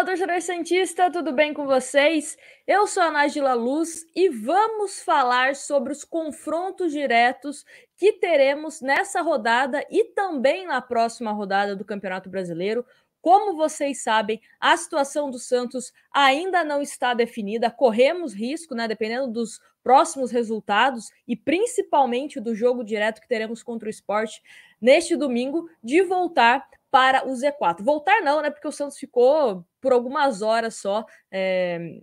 Fala, torcedor santista, tudo bem com vocês? Eu sou a Nájila Luz e vamos falar sobre os confrontos diretos que teremos nessa rodada e também na próxima rodada do Campeonato Brasileiro. Como vocês sabem, a situação do Santos ainda não está definida, corremos risco, né, dependendo dos próximos resultados e principalmente do jogo direto que teremos contra o Sport neste domingo, de voltar para o Z4. Voltar não, né? Porque o Santos ficou por algumas horas só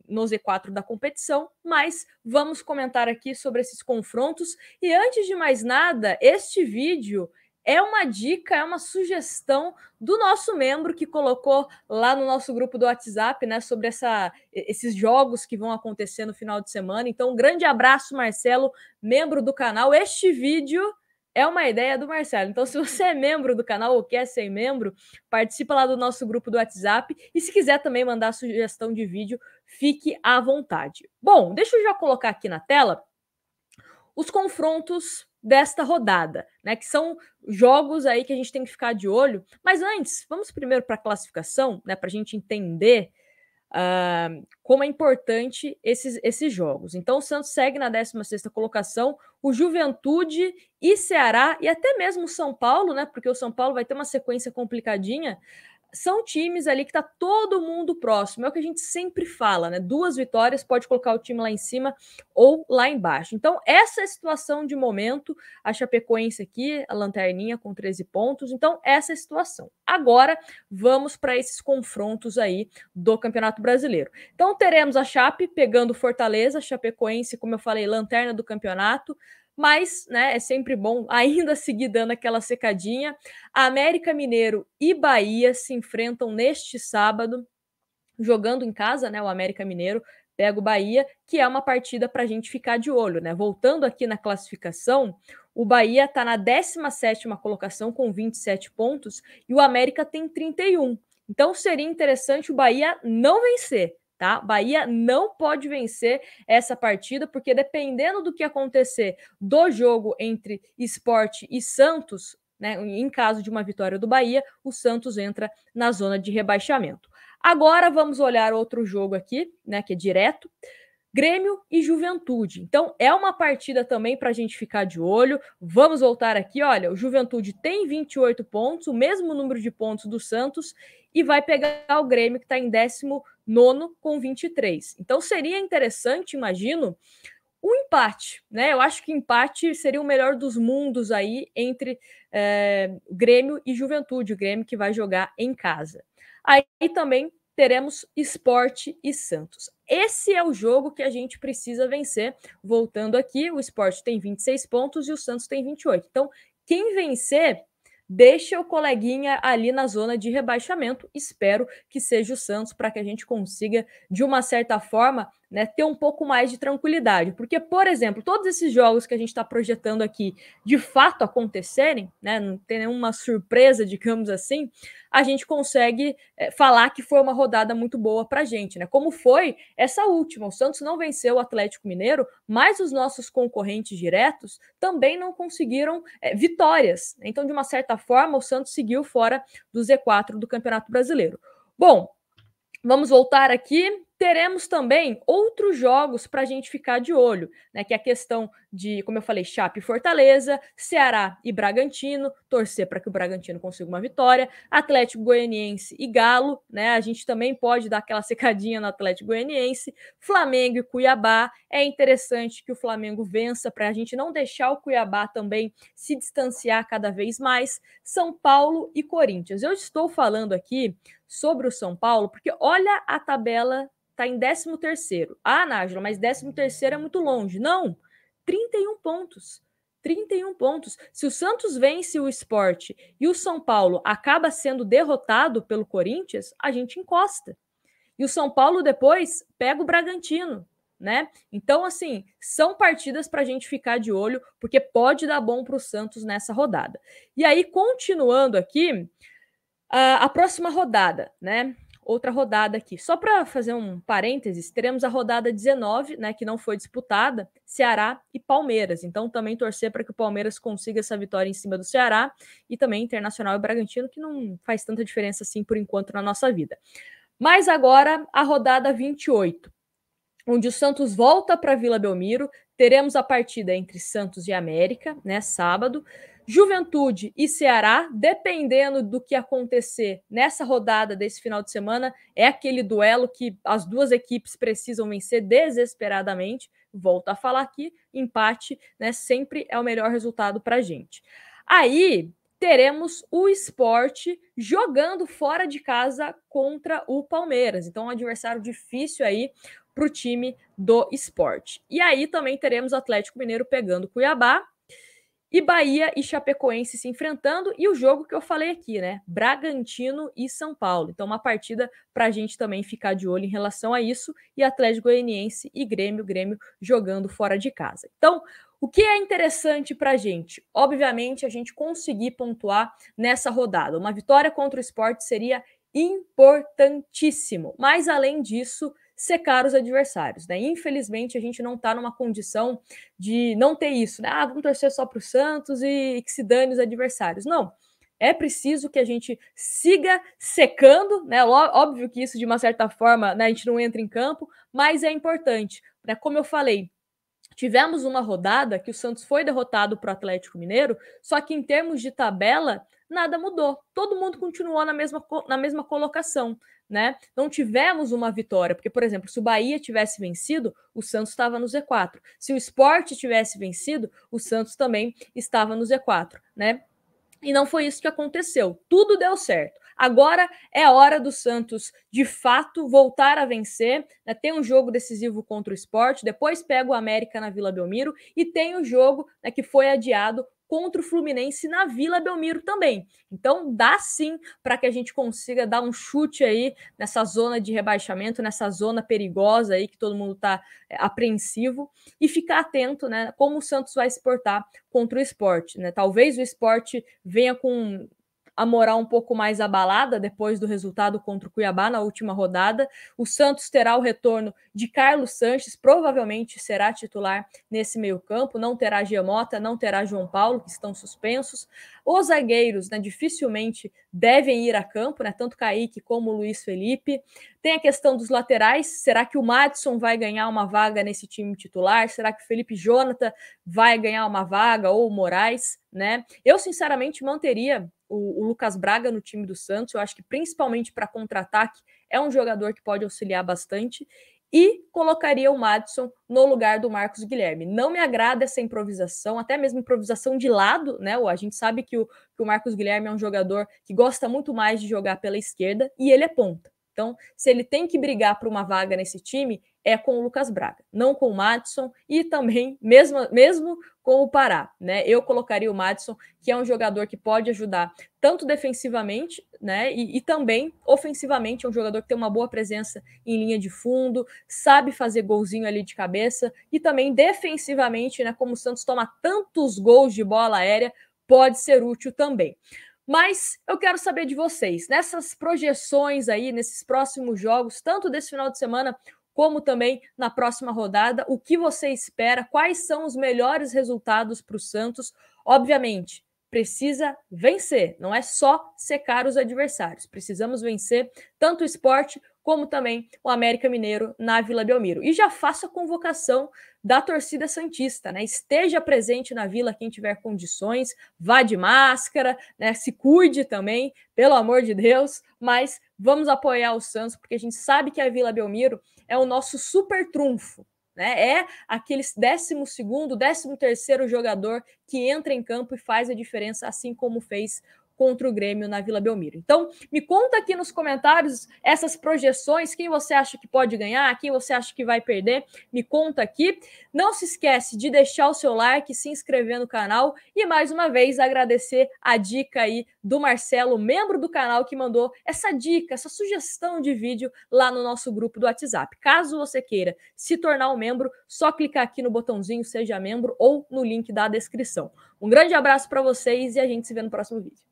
no Z4 da competição, mas vamos comentar aqui sobre esses confrontos. E antes de mais nada, este vídeo é uma dica, é uma sugestão do nosso membro que colocou lá no nosso grupo do WhatsApp, né, sobre esses jogos que vão acontecer no final de semana. Então, um grande abraço, Marcelo, membro do canal. Este vídeo é uma ideia do Marcelo. Então, se você é membro do canal ou quer ser membro, participa lá do nosso grupo do WhatsApp. E se quiser também mandar sugestão de vídeo, fique à vontade. Bom, deixa eu já colocar aqui na tela os confrontos desta rodada, né? Que são jogos aí que a gente tem que ficar de olho. Mas antes, vamos primeiro para a classificação, né? Para a gente entender como é importante esses jogos. Então, o Santos segue na 16ª colocação, o Juventude e Ceará, e até mesmo o São Paulo, né? Porque o São Paulo vai ter uma sequência complicadinha. São times ali que tá todo mundo próximo. É o que a gente sempre fala, né? 2 vitórias pode colocar o time lá em cima ou lá embaixo. Então, essa é a situação de momento. A Chapecoense aqui, a lanterninha com 13 pontos. Então, essa é a situação. Agora, vamos para esses confrontos aí do Campeonato Brasileiro. Então, teremos a Chape pegando Fortaleza, Chapecoense, como eu falei, lanterna do campeonato. Mas, né, é sempre bom ainda seguir dando aquela secadinha. América Mineiro e Bahia se enfrentam neste sábado, jogando em casa, né? O América Mineiro pega o Bahia, que é uma partida para a gente ficar de olho, né? Voltando aqui na classificação, o Bahia está na 17ª colocação com 27 pontos e o América tem 31. Então seria interessante o Bahia não vencer. Tá? Bahia não pode vencer essa partida, porque dependendo do que acontecer do jogo entre Sport e Santos, né, em caso de uma vitória do Bahia, o Santos entra na zona de rebaixamento. Agora vamos olhar outro jogo aqui, né, que é direto. Grêmio e Juventude. Então, é uma partida também para a gente ficar de olho. Vamos voltar aqui. Olha, o Juventude tem 28 pontos, o mesmo número de pontos do Santos, e vai pegar o Grêmio, que está em 19º com 23. Então, seria interessante, imagino, um empate, né? Eu acho que empate seria o melhor dos mundos aí entre Grêmio e Juventude, o Grêmio que vai jogar em casa. Aí também teremos Sport e Santos. Esse é o jogo que a gente precisa vencer. Voltando aqui, o Sport tem 26 pontos e o Santos tem 28. Então, quem vencer, deixa o coleguinha ali na zona de rebaixamento. Espero que seja o Santos para que a gente consiga, de uma certa forma, né, ter um pouco mais de tranquilidade. Porque, por exemplo, todos esses jogos que a gente está projetando aqui de fato acontecerem, né, não tem nenhuma surpresa, digamos assim, a gente consegue falar que foi uma rodada muito boa para a gente, né? Como foi essa última. O Santos não venceu o Atlético Mineiro, mas os nossos concorrentes diretos também não conseguiram vitórias. Então, de uma certa forma, o Santos seguiu fora do Z4 do Campeonato Brasileiro. Bom, vamos voltar aqui. Teremos também outros jogos para a gente ficar de olho, né? Que é a questão de, como eu falei, Chape e Fortaleza, Ceará e Bragantino, torcer para que o Bragantino consiga uma vitória, Atlético Goianiense e Galo, né? A gente também pode dar aquela secadinha no Atlético Goianiense, Flamengo e Cuiabá. É interessante que o Flamengo vença para a gente não deixar o Cuiabá também se distanciar cada vez mais. São Paulo e Corinthians. Eu estou falando aqui sobre o São Paulo porque olha a tabela. Está em 13º. Ah, Nájila, mas 13º é muito longe. Não, 31 pontos. 31 pontos. Se o Santos vence o Sport e o São Paulo acaba sendo derrotado pelo Corinthians, a gente encosta. E o São Paulo depois pega o Bragantino, né? Então, assim, são partidas para a gente ficar de olho, porque pode dar bom para o Santos nessa rodada. E aí, continuando aqui, a próxima rodada, né? Outra rodada aqui. Só para fazer um parênteses, teremos a rodada 19, né, que não foi disputada, Ceará e Palmeiras. Então, também torcer para que o Palmeiras consiga essa vitória em cima do Ceará e também Internacional e Bragantino, que não faz tanta diferença assim por enquanto na nossa vida. Mas agora a rodada 28, onde o Santos volta para Vila Belmiro, teremos a partida entre Santos e América, né, sábado. Juventude e Ceará, dependendo do que acontecer nessa rodada desse final de semana, é aquele duelo que as duas equipes precisam vencer desesperadamente. Volto a falar aqui, empate, né, sempre é o melhor resultado para a gente. Aí teremos o Sport jogando fora de casa contra o Palmeiras. Então, um adversário difícil aí para o time do Sport. E aí também teremos o Atlético Mineiro pegando Cuiabá, e Bahia e Chapecoense se enfrentando, e o jogo que eu falei aqui, né? Bragantino e São Paulo. Então, uma partida para a gente também ficar de olho em relação a isso, e Atlético Goianiense e Grêmio jogando fora de casa. Então, o que é interessante para a gente? Obviamente, a gente conseguir pontuar nessa rodada. Uma vitória contra o Sport seria importantíssimo, mas além disso, secar os adversários, né? Infelizmente, a gente não está numa condição de não ter isso, né? Ah, vamos torcer só para o Santos e que se dane os adversários. Não. É preciso que a gente siga secando, né? Óbvio que isso, de uma certa forma, né, a gente não entra em campo, mas é importante, né? Como eu falei, tivemos uma rodada que o Santos foi derrotado para o Atlético Mineiro, só que em termos de tabela, nada mudou. Todo mundo continuou na mesma colocação, né? Não tivemos uma vitória, porque, por exemplo, se o Bahia tivesse vencido, o Santos estava no Z4. Se o Sport tivesse vencido, o Santos também estava no Z4, né? E não foi isso que aconteceu. Tudo deu certo. Agora é a hora do Santos, de fato, voltar a vencer, né? Tem um jogo decisivo contra o Sport, depois pega o América na Vila Belmiro e tem o jogo, né, que foi adiado contra o Fluminense na Vila Belmiro também. Então dá sim para que a gente consiga dar um chute aí nessa zona de rebaixamento, nessa zona perigosa aí que todo mundo está apreensivo, e ficar atento, né, como o Santos vai se portar contra o Sport, né? Talvez o Sport venha com a moral um pouco mais abalada depois do resultado contra o Cuiabá na última rodada. O Santos terá o retorno de Carlos Sanches, provavelmente será titular nesse meio-campo, não terá Giamota, não terá João Paulo, que estão suspensos. Os zagueiros, né, dificilmente devem ir a campo, né, tanto Kaique como o Luiz Felipe. Tem a questão dos laterais, será que o Madison vai ganhar uma vaga nesse time titular? Será que o Felipe Jonathan vai ganhar uma vaga, ou o Moraes, né? Eu, sinceramente, manteria o Lucas Braga no time do Santos. Eu acho que, principalmente para contra-ataque, é um jogador que pode auxiliar bastante. E colocaria o Madison no lugar do Marcos Guilherme. Não me agrada essa improvisação, até mesmo improvisação de lado, né? A gente sabe que o Marcos Guilherme é um jogador que gosta muito mais de jogar pela esquerda, e ele é ponta. Então, se ele tem que brigar por uma vaga nesse time, é com o Lucas Braga, não com o Madison, e também, mesmo com o Pará, né? Eu colocaria o Madison, que é um jogador que pode ajudar tanto defensivamente, né? E também ofensivamente, é um jogador que tem uma boa presença em linha de fundo, sabe fazer golzinho ali de cabeça, e também defensivamente, né? Como o Santos toma tantos gols de bola aérea, pode ser útil também. Mas eu quero saber de vocês, nessas projeções aí, nesses próximos jogos, tanto desse final de semana como também na próxima rodada, o que você espera, quais são os melhores resultados para o Santos? Obviamente, precisa vencer, não é só secar os adversários, precisamos vencer tanto o Sport como também o América Mineiro na Vila Belmiro. E já faço a convocação da torcida santista, né? Esteja presente na Vila quem tiver condições, vá de máscara, né? Se cuide também, pelo amor de Deus, mas vamos apoiar o Santos, porque a gente sabe que a Vila Belmiro é o nosso super trunfo, né? É aquele 12º, 13º jogador que entra em campo e faz a diferença, assim como fez contra o Grêmio na Vila Belmiro. Então, me conta aqui nos comentários essas projeções, quem você acha que pode ganhar, quem você acha que vai perder, me conta aqui. Não se esquece de deixar o seu like, se inscrever no canal e, mais uma vez, agradecer a dica aí do Marcelo, membro do canal, que mandou essa dica, essa sugestão de vídeo lá no nosso grupo do WhatsApp. Caso você queira se tornar um membro, só clicar aqui no botãozinho Seja Membro ou no link da descrição. Um grande abraço para vocês e a gente se vê no próximo vídeo.